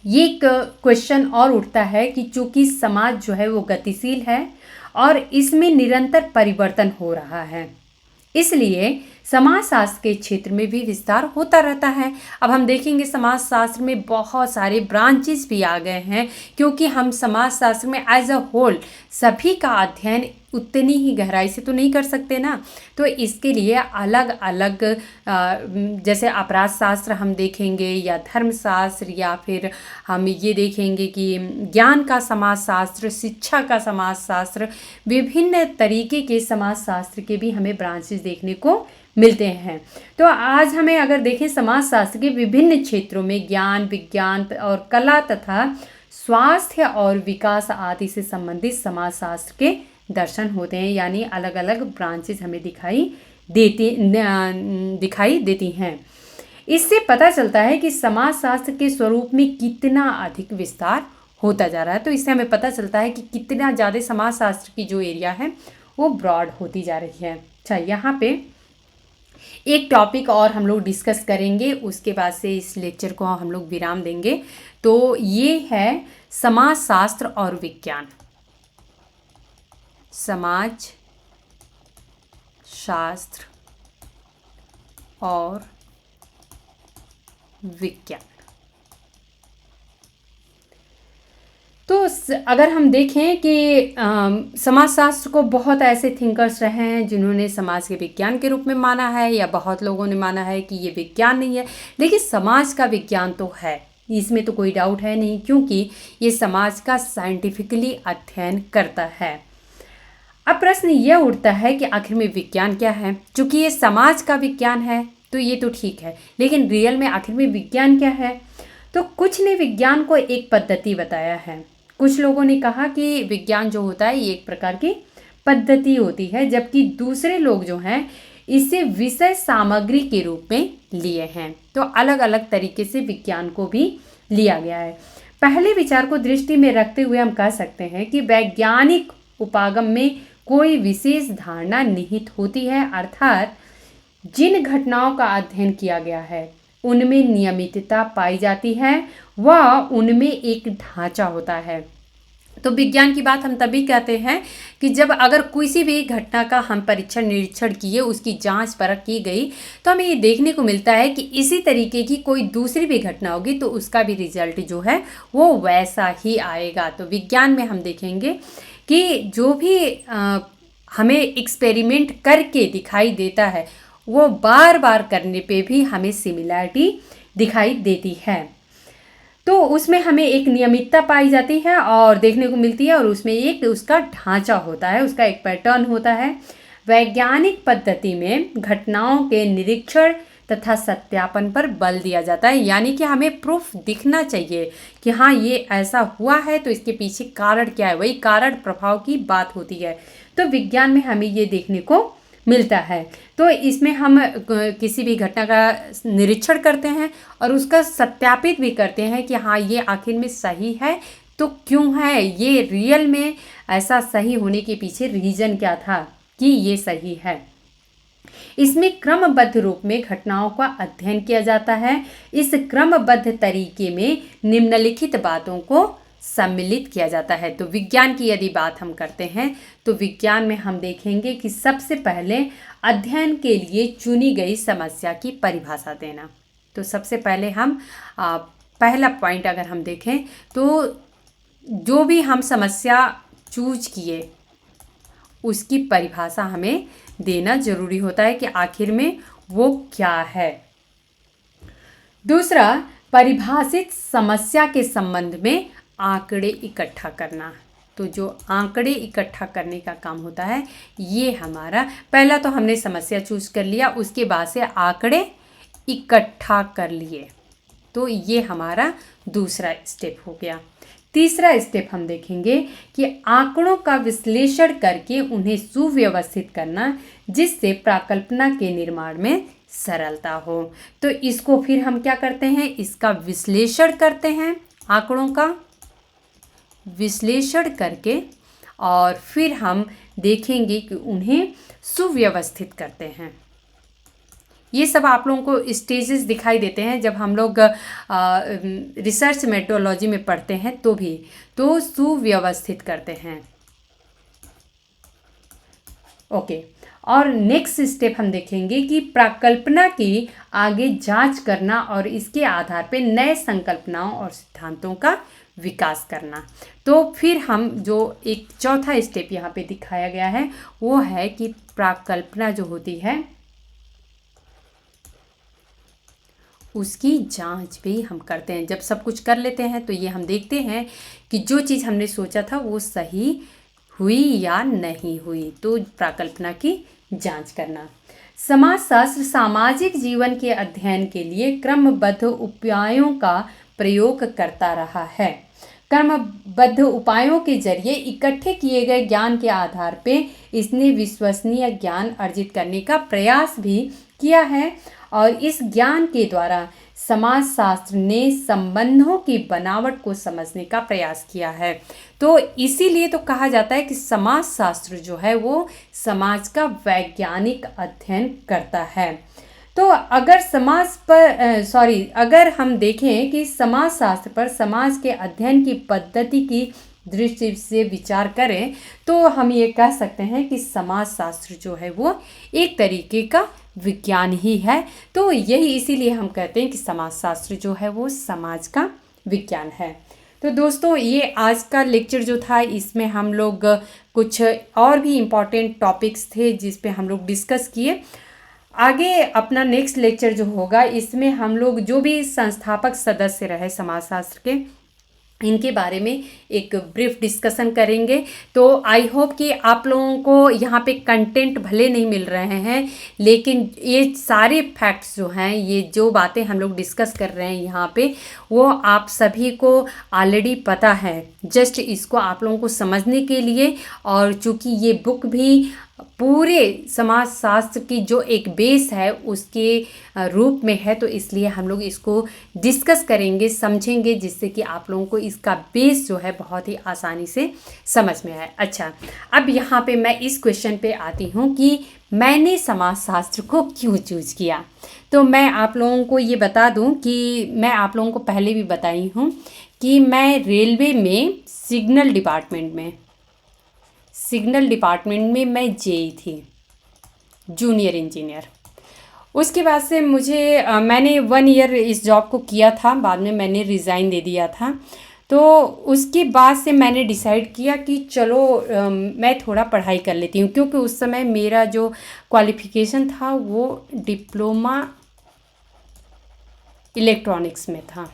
ये एक क्वेश्चन और उठता है कि चूंकि समाज जो है वो गतिशील है और इसमें निरंतर परिवर्तन हो रहा है, इसलिए समाजशास्त्र के क्षेत्र में भी विस्तार होता रहता है। अब हम देखेंगे समाजशास्त्र में बहुत सारे ब्रांचेस भी आ गए हैं, क्योंकि हम समाजशास्त्र में एज अ होल सभी का अध्ययन उतनी ही गहराई से तो नहीं कर सकते ना। तो इसके लिए अलग अलग जैसे अपराध शास्त्र हम देखेंगे, या धर्मशास्त्र, या फिर हम ये देखेंगे कि ज्ञान का समाजशास्त्र, शिक्षा का समाजशास्त्र, विभिन्न तरीके के समाजशास्त्र के भी हमें ब्रांचेस देखने को मिलते हैं। तो आज हमें अगर देखें समाजशास्त्र के विभिन्न क्षेत्रों में ज्ञान, विज्ञान और कला तथा स्वास्थ्य और विकास आदि से संबंधित समाजशास्त्र के दर्शन होते हैं, यानी अलग अलग ब्रांचेस हमें दिखाई देती हैं। इससे पता चलता है कि समाजशास्त्र के स्वरूप में कितना अधिक विस्तार होता जा रहा है। तो इससे हमें पता चलता है कि कितना ज़्यादा समाजशास्त्र की जो एरिया है वो ब्रॉड होती जा रही है। अच्छा, यहाँ पे एक टॉपिक और हम लोग डिस्कस करेंगे, उसके बाद से इस लेक्चर को हम लोग विराम देंगे। तो ये है समाजशास्त्र और विज्ञान। समाज शास्त्र और विज्ञान। तो अगर हम देखें कि समाजशास्त्र को बहुत ऐसे थिंकर्स रहे हैं जिन्होंने समाज के विज्ञान के रूप में माना है, या बहुत लोगों ने माना है कि ये विज्ञान नहीं है, लेकिन समाज का विज्ञान तो है, इसमें तो कोई डाउट है नहीं, क्योंकि ये समाज का साइंटिफिकली अध्ययन करता है। अब प्रश्न यह उठता है कि आखिर में विज्ञान क्या है। चूंकि ये समाज का विज्ञान है तो ये तो ठीक है, लेकिन रियल में आखिर में विज्ञान क्या है? तो कुछ ने विज्ञान को एक पद्धति बताया है। कुछ लोगों ने कहा कि विज्ञान जो होता है ये एक प्रकार की पद्धति होती है, जबकि दूसरे लोग जो हैं इसे विषय सामग्री के रूप में लिए हैं। तो अलग अलग तरीके से विज्ञान को भी लिया गया है। पहले विचार को दृष्टि में रखते हुए हम कह सकते हैं कि वैज्ञानिक उपागम में कोई विशेष धारणा निहित होती है, अर्थात जिन घटनाओं का अध्ययन किया गया है उनमें नियमितता पाई जाती है व उनमें एक ढांचा होता है। तो विज्ञान की बात हम तभी कहते हैं कि जब अगर किसी भी घटना का हम परीक्षण निरीक्षण किए, उसकी जांच परख की गई, तो हमें ये देखने को मिलता है कि इसी तरीके की कोई दूसरी भी घटना होगी तो उसका भी रिजल्ट जो है वो वैसा ही आएगा। तो विज्ञान में हम देखेंगे कि जो भी हमें एक्सपेरिमेंट करके दिखाई देता है वो बार बार करने पे भी हमें सिमिलैरिटी दिखाई देती है। तो उसमें हमें एक नियमितता पाई जाती है और देखने को मिलती है, और उसमें एक उसका ढांचा होता है, उसका एक पैटर्न होता है। वैज्ञानिक पद्धति में घटनाओं के निरीक्षण तथा सत्यापन पर बल दिया जाता है, यानी कि हमें प्रूफ दिखना चाहिए कि हाँ ये ऐसा हुआ है तो इसके पीछे कारण क्या है, वही कारण प्रभाव की बात होती है। तो विज्ञान में हमें ये देखने को मिलता है। तो इसमें हम किसी भी घटना का निरीक्षण करते हैं और उसका सत्यापित भी करते हैं कि हाँ ये आखिर में सही है तो क्यों है, ये रियल में ऐसा सही होने के पीछे रीजन क्या था कि ये सही है। इसमें क्रमबद्ध रूप में घटनाओं का अध्ययन किया जाता है। इस क्रमबद्ध तरीके में निम्नलिखित बातों को सम्मिलित किया जाता है। तो विज्ञान की यदि बात हम करते हैं तो विज्ञान में हम देखेंगे कि सबसे पहले अध्ययन के लिए चुनी गई समस्या की परिभाषा देना। तो सबसे पहले हम पहला पॉइंट अगर हम देखें तो जो भी हम समस्या चूज किए उसकी परिभाषा हमें देना जरूरी होता है कि आखिर में वो क्या है। दूसरा, परिभाषित समस्या के संबंध में आंकड़े इकट्ठा करना। तो जो आंकड़े इकट्ठा करने का काम होता है ये हमारा, पहला तो हमने समस्या चूज कर लिया, उसके बाद से आंकड़े इकट्ठा कर लिए, तो ये हमारा दूसरा स्टेप हो गया। तीसरा स्टेप हम देखेंगे कि आंकड़ों का विश्लेषण करके उन्हें सुव्यवस्थित करना, जिससे प्राकल्पना के निर्माण में सरलता हो। तो इसको फिर हम क्या करते हैं, इसका विश्लेषण करते हैं, आंकड़ों का विश्लेषण करके, और फिर हम देखेंगे कि उन्हें सुव्यवस्थित करते हैं। ये सब आप लोगों को स्टेजेस दिखाई देते हैं जब हम लोग रिसर्च मेथोडोलॉजी में पढ़ते हैं, तो भी तो सुव्यवस्थित करते हैं। ओके, और नेक्स्ट स्टेप हम देखेंगे कि प्राकल्पना की आगे जांच करना और इसके आधार पर नए संकल्पनाओं और सिद्धांतों का विकास करना। तो फिर हम जो एक चौथा स्टेप यहाँ पे दिखाया गया है वो है कि प्राकल्पना जो होती है उसकी जांच भी हम करते हैं। जब सब कुछ कर लेते हैं तो ये हम देखते हैं कि जो चीज़ हमने सोचा था वो सही हुई या नहीं हुई, तो प्राकल्पना की जांच करना। समाजशास्त्र सामाजिक जीवन के अध्ययन के लिए क्रमबद्ध उपायों का प्रयोग करता रहा है। क्रमबद्ध उपायों के जरिए इकट्ठे किए गए ज्ञान के आधार पे इसने विश्वसनीय ज्ञान अर्जित करने का प्रयास भी किया है, और इस ज्ञान के द्वारा समाजशास्त्र ने संबंधों की बनावट को समझने का प्रयास किया है। तो इसीलिए तो कहा जाता है कि समाजशास्त्र जो है वो समाज का वैज्ञानिक अध्ययन करता है। तो अगर अगर हम देखें कि समाजशास्त्र पर समाज के अध्ययन की पद्धति की दृष्टि से विचार करें तो हम ये कह सकते हैं कि समाजशास्त्र जो है वो एक तरीके का विज्ञान ही है। तो यही इसीलिए हम कहते हैं कि समाजशास्त्र जो है वो समाज का विज्ञान है। तो दोस्तों, ये आज का लेक्चर जो था इसमें हम लोग कुछ और भी इम्पॉर्टेंट टॉपिक्स थे जिस पे हम लोग डिस्कस किए। आगे अपना नेक्स्ट लेक्चर जो होगा इसमें हम लोग जो भी संस्थापक सदस्य रहे समाजशास्त्र के, इनके बारे में एक ब्रीफ डिस्कशन करेंगे। तो आई होप कि आप लोगों को यहाँ पे कंटेंट भले नहीं मिल रहे हैं, लेकिन ये सारे फैक्ट्स जो हैं, ये जो बातें हम लोग डिस्कस कर रहे हैं यहाँ पे, वो आप सभी को ऑलरेडी पता है। जस्ट इसको आप लोगों को समझने के लिए, और चूँकि ये बुक भी पूरे समाजशास्त्र की जो एक बेस है उसके रूप में है, तो इसलिए हम लोग इसको डिस्कस करेंगे, समझेंगे, जिससे कि आप लोगों को इसका बेस जो है बहुत ही आसानी से समझ में आए। अच्छा, अब यहाँ पे मैं इस क्वेश्चन पे आती हूँ कि मैंने समाजशास्त्र को क्यों चूज किया। तो मैं आप लोगों को ये बता दूँ कि मैं आप लोगों को पहले भी बताई हूँ कि मैं रेलवे में सिग्नल डिपार्टमेंट में मैं जेई थी, जूनियर इंजीनियर। उसके बाद से मैंने 1 ईयर इस जॉब को किया था, बाद में मैंने रिज़ाइन दे दिया था। तो उसके बाद से मैंने डिसाइड किया कि चलो मैं थोड़ा पढ़ाई कर लेती हूँ, क्योंकि उस समय मेरा जो क्वालिफ़िकेशन था वो डिप्लोमा इलेक्ट्रॉनिक्स में था।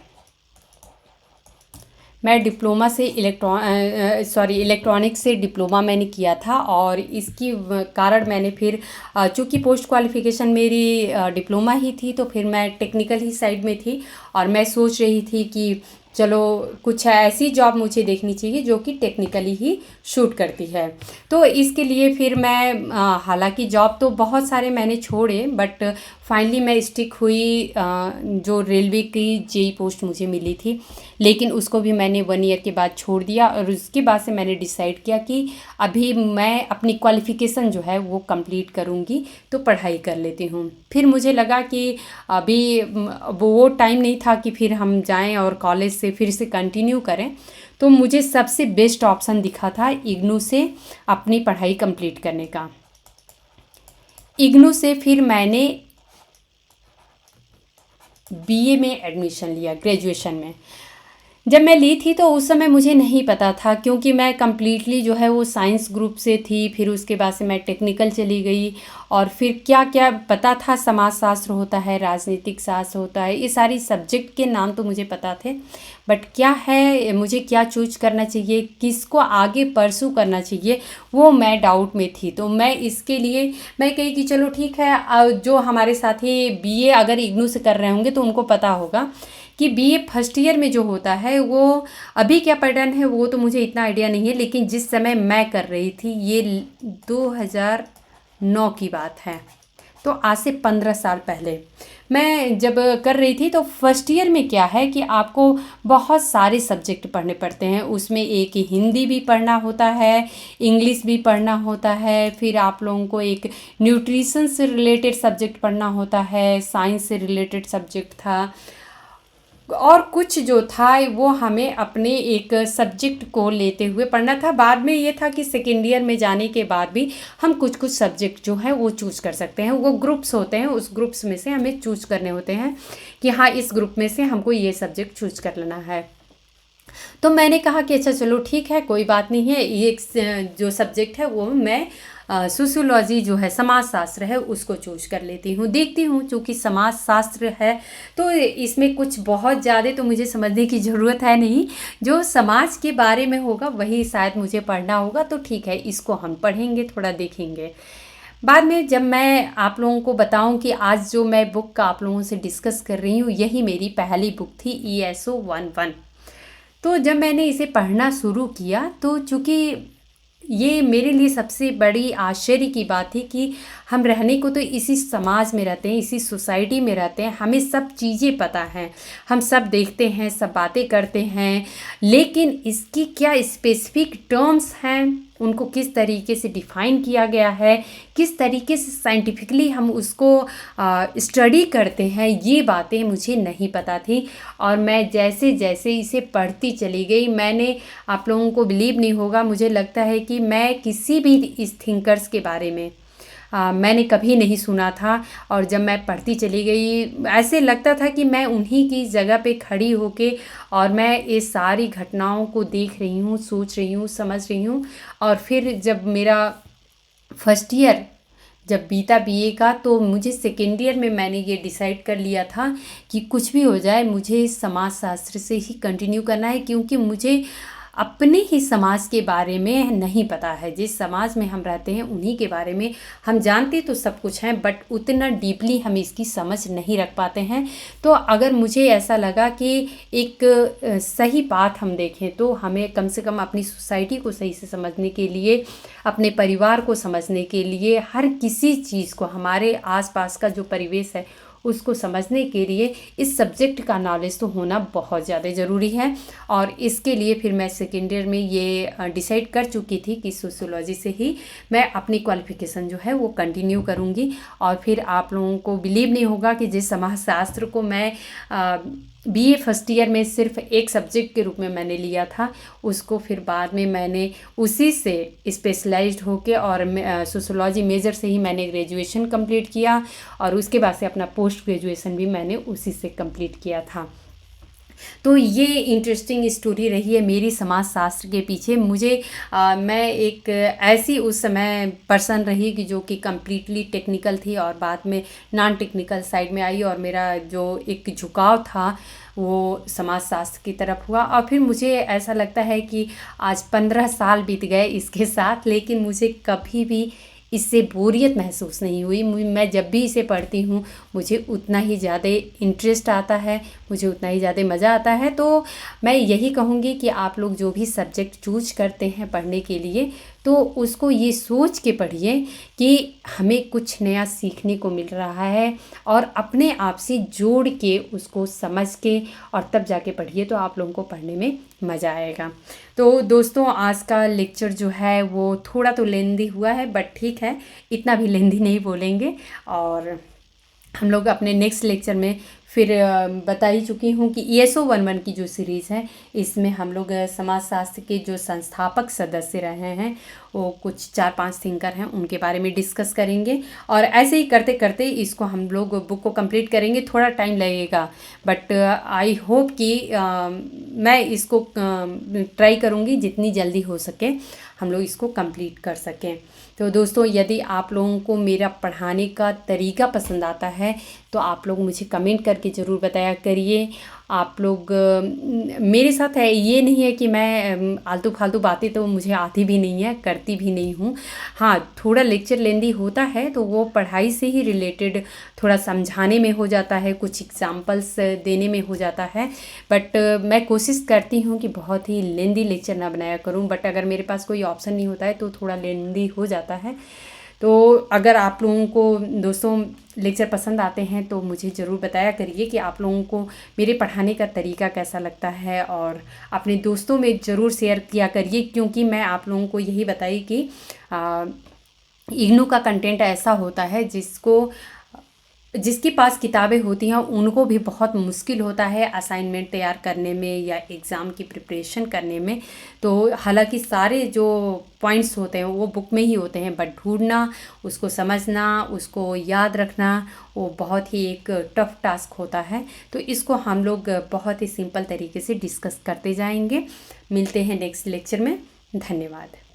मैं डिप्लोमा से इलेक्ट्रॉनिक्स से डिप्लोमा मैंने किया था, और इसकी कारण मैंने फिर चूँकि पोस्ट क्वालिफ़िकेशन मेरी डिप्लोमा ही थी, तो फिर मैं टेक्निकल ही साइड में थी, और मैं सोच रही थी कि चलो कुछ ऐसी जॉब मुझे देखनी चाहिए जो कि टेक्निकली ही शूट करती है। तो इसके लिए फिर मैं हालांकि जॉब तो बहुत सारे मैंने छोड़े, बट फाइनली मैं स्टिक हुई जो रेलवे की जेई पोस्ट मुझे मिली थी, लेकिन उसको भी मैंने 1 ईयर के बाद छोड़ दिया। और उसके बाद से मैंने डिसाइड किया कि अभी मैं अपनी क्वालिफ़िकेशन जो है वो कंप्लीट करूँगी, तो पढ़ाई कर लेती हूँ। फिर मुझे लगा कि अभी वो टाइम नहीं था कि फिर हम जाएं और कॉलेज से फिर से कंटिन्यू करें, तो मुझे सबसे बेस्ट ऑप्शन दिखा था इग्नू से अपनी पढ़ाई कंप्लीट करने का। इग्नू से फिर मैंने बीए में एडमिशन लिया, ग्रेजुएशन में। जब मैं ली थी तो उस समय मुझे नहीं पता था, क्योंकि मैं कम्प्लीटली जो है वो साइंस ग्रुप से थी। फिर उसके बाद से मैं टेक्निकल चली गई, और फिर क्या क्या पता था, समाजशास्त्र होता है, राजनीतिक शास्त्र होता है, ये सारी सब्जेक्ट के नाम तो मुझे पता थे, बट क्या है, मुझे क्या चूज करना चाहिए, किसको आगे परसू करना चाहिए, वो मैं डाउट में थी। तो मैं इसके लिए मैं कही कि चलो ठीक है, जो हमारे साथी बीए अगर इग्नू से कर रहे होंगे तो उनको पता होगा कि बीए फर्स्ट ईयर में जो होता है वो अभी क्या पैटर्न है वो तो मुझे इतना आइडिया नहीं है, लेकिन जिस समय मैं कर रही थी, ये 2009 की बात है, तो आज से 15 साल पहले मैं जब कर रही थी, तो फर्स्ट ईयर में क्या है कि आपको बहुत सारे सब्जेक्ट पढ़ने पड़ते हैं। उसमें एक हिंदी भी पढ़ना होता है, इंग्लिश भी पढ़ना होता है, फिर आप लोगों को एक न्यूट्रिशन से रिलेटेड सब्जेक्ट पढ़ना होता है, साइंस से रिलेटेड सब्जेक्ट था, और कुछ जो था वो हमें अपने एक सब्जेक्ट को लेते हुए पढ़ना था। बाद में ये था कि सेकेंड ईयर में जाने के बाद भी हम कुछ कुछ सब्जेक्ट जो है वो चूज़ कर सकते हैं। वो ग्रुप्स होते हैं, उस ग्रुप्स में से हमें चूज़ करने होते हैं कि हाँ, इस ग्रुप में से हमको ये सब्जेक्ट चूज़ कर लेना है। तो मैंने कहा कि अच्छा चलो ठीक है, कोई बात नहीं है, ये जो सब्जेक्ट है वो मैं सोशियोलॉजी जो है, समाजशास्त्र है, उसको चूज कर लेती हूँ। देखती हूँ, चूँकि समाजशास्त्र है तो इसमें कुछ बहुत ज़्यादा तो मुझे समझने की ज़रूरत है नहीं, जो समाज के बारे में होगा वही शायद मुझे पढ़ना होगा, तो ठीक है, इसको हम पढ़ेंगे, थोड़ा देखेंगे। बाद में जब मैं आप लोगों को बताऊं कि आज जो मैं बुक का आप लोगों से डिस्कस कर रही हूँ, यही मेरी पहली बुक थी, ESO 11। तो जब मैंने इसे पढ़ना शुरू किया, तो चूँकि ये मेरे लिए सबसे बड़ी आश्चर्य की बात थी कि हम रहने को तो इसी समाज में रहते हैं, इसी सोसाइटी में रहते हैं, हमें सब चीज़ें पता हैं, हम सब देखते हैं, सब बातें करते हैं, लेकिन इसकी क्या स्पेसिफिक टर्म्स हैं, उनको किस तरीके से डिफ़ाइन किया गया है, किस तरीके से साइंटिफिकली हम उसको स्टडी करते हैं, ये बातें मुझे नहीं पता थी। और मैं जैसे जैसे इसे पढ़ती चली गई, मैंने, आप लोगों को बिलीव नहीं होगा, मुझे लगता है कि मैं किसी भी इस थिंकर्स के बारे में मैंने कभी नहीं सुना था। और जब मैं पढ़ती चली गई, ऐसे लगता था कि मैं उन्हीं की जगह पे खड़ी होके और मैं ये सारी घटनाओं को देख रही हूँ, सोच रही हूँ, समझ रही हूँ। और फिर जब मेरा फर्स्ट ईयर जब बीता बीए का, तो मुझे सेकेंड ईयर में मैंने ये डिसाइड कर लिया था कि कुछ भी हो जाए मुझे समाजशास्त्र से ही कंटिन्यू करना है, क्योंकि मुझे अपने ही समाज के बारे में नहीं पता है। जिस समाज में हम रहते हैं उन्हीं के बारे में हम जानते तो सब कुछ हैं, बट उतना डीपली हम इसकी समझ नहीं रख पाते हैं। तो अगर मुझे ऐसा लगा कि एक सही बात हम देखें तो हमें कम से कम अपनी सोसाइटी को सही से समझने के लिए, अपने परिवार को समझने के लिए, हर किसी चीज़ को, हमारे आसपास का जो परिवेश है उसको समझने के लिए इस सब्जेक्ट का नॉलेज तो होना बहुत ज़्यादा ज़रूरी है। और इसके लिए फिर मैं सेकेंड ईयर में ये डिसाइड कर चुकी थी कि सोशियोलॉजी से ही मैं अपनी क्वालिफ़िकेशन जो है वो कंटिन्यू करूँगी। और फिर आप लोगों को बिलीव नहीं होगा कि जिस समाजशास्त्र को मैं बीए फर्स्ट ईयर में सिर्फ एक सब्जेक्ट के रूप में मैंने लिया था, उसको फिर बाद में मैंने उसी से स्पेशलाइज्ड होके और सोशियोलॉजी मेजर से ही मैंने ग्रेजुएशन कंप्लीट किया, और उसके बाद से अपना पोस्ट ग्रेजुएशन भी मैंने उसी से कंप्लीट किया था। तो ये इंटरेस्टिंग स्टोरी रही है मेरी समाजशास्त्र के पीछे। मैं एक ऐसी उस समय पर्सन रही कि जो कि कम्प्लीटली टेक्निकल थी और बाद में नॉन टेक्निकल साइड में आई, और मेरा जो एक झुकाव था वो समाजशास्त्र की तरफ हुआ। और फिर मुझे ऐसा लगता है कि आज 15 साल बीत गए इसके साथ, लेकिन मुझे कभी भी इससे बोरियत महसूस नहीं हुई। मैं जब भी इसे पढ़ती हूँ मुझे उतना ही ज़्यादा इंटरेस्ट आता है, मुझे उतना ही ज़्यादा मज़ा आता है। तो मैं यही कहूँगी कि आप लोग जो भी सब्जेक्ट चूज करते हैं पढ़ने के लिए, तो उसको ये सोच के पढ़िए कि हमें कुछ नया सीखने को मिल रहा है, और अपने आप से जोड़ के उसको समझ के और तब जाके पढ़िए, तो आप लोगों को पढ़ने में मज़ा आएगा। तो दोस्तों, आज का लेक्चर जो है वो थोड़ा तो लेंदी हुआ है, बट ठीक है, इतना भी लेंदी नहीं बोलेंगे। और हम लोग अपने नेक्स्ट लेक्चर में फिर बता ही चुकी हूँ कि ESO 11 की जो सीरीज़ है, इसमें हम लोग समाजशास्त्र के जो संस्थापक सदस्य रहे हैं, वो कुछ 4-5 थिंकर हैं, उनके बारे में डिस्कस करेंगे। और ऐसे ही करते करते इसको हम लोग बुक को कंप्लीट करेंगे। थोड़ा टाइम लगेगा, बट आई होप कि मैं इसको ट्राई करूँगी जितनी जल्दी हो सके हम लोग इसको कंप्लीट कर सकें। तो दोस्तों, यदि आप लोगों को मेरा पढ़ाने का तरीका पसंद आता है तो आप लोग मुझे कमेंट करके ज़रूर बताया करिए। आप लोग मेरे साथ है, ये नहीं है कि मैं आलतू फालतू बातें तो मुझे आती भी नहीं है, करती भी नहीं हूँ। हाँ, थोड़ा लेक्चर लेंदी होता है तो वो पढ़ाई से ही रिलेटेड थोड़ा समझाने में हो जाता है, कुछ एग्जांपल्स देने में हो जाता है। बट मैं कोशिश करती हूँ कि बहुत ही लेंदी लेक्चर ना बनाया करूँ, बट अगर मेरे पास कोई ऑप्शन नहीं होता है तो थोड़ा लेंदी हो जाता है। तो अगर आप लोगों को दोस्तों लेक्चर पसंद आते हैं तो मुझे ज़रूर बताया करिए कि आप लोगों को मेरे पढ़ाने का तरीका कैसा लगता है, और अपने दोस्तों में ज़रूर शेयर किया करिए, क्योंकि मैं आप लोगों को यही बताई कि इग्नू का कंटेंट ऐसा होता है जिसके पास किताबें होती हैं उनको भी बहुत मुश्किल होता है असाइनमेंट तैयार करने में या एग्ज़ाम की प्रिपरेशन करने में। तो हालांकि सारे जो पॉइंट्स होते हैं वो बुक में ही होते हैं, बट ढूंढना, उसको समझना, उसको याद रखना, वो बहुत ही एक टफ टास्क होता है। तो इसको हम लोग बहुत ही सिंपल तरीके से डिस्कस करते जाएंगे। मिलते हैं नेक्स्ट लेक्चर में। धन्यवाद।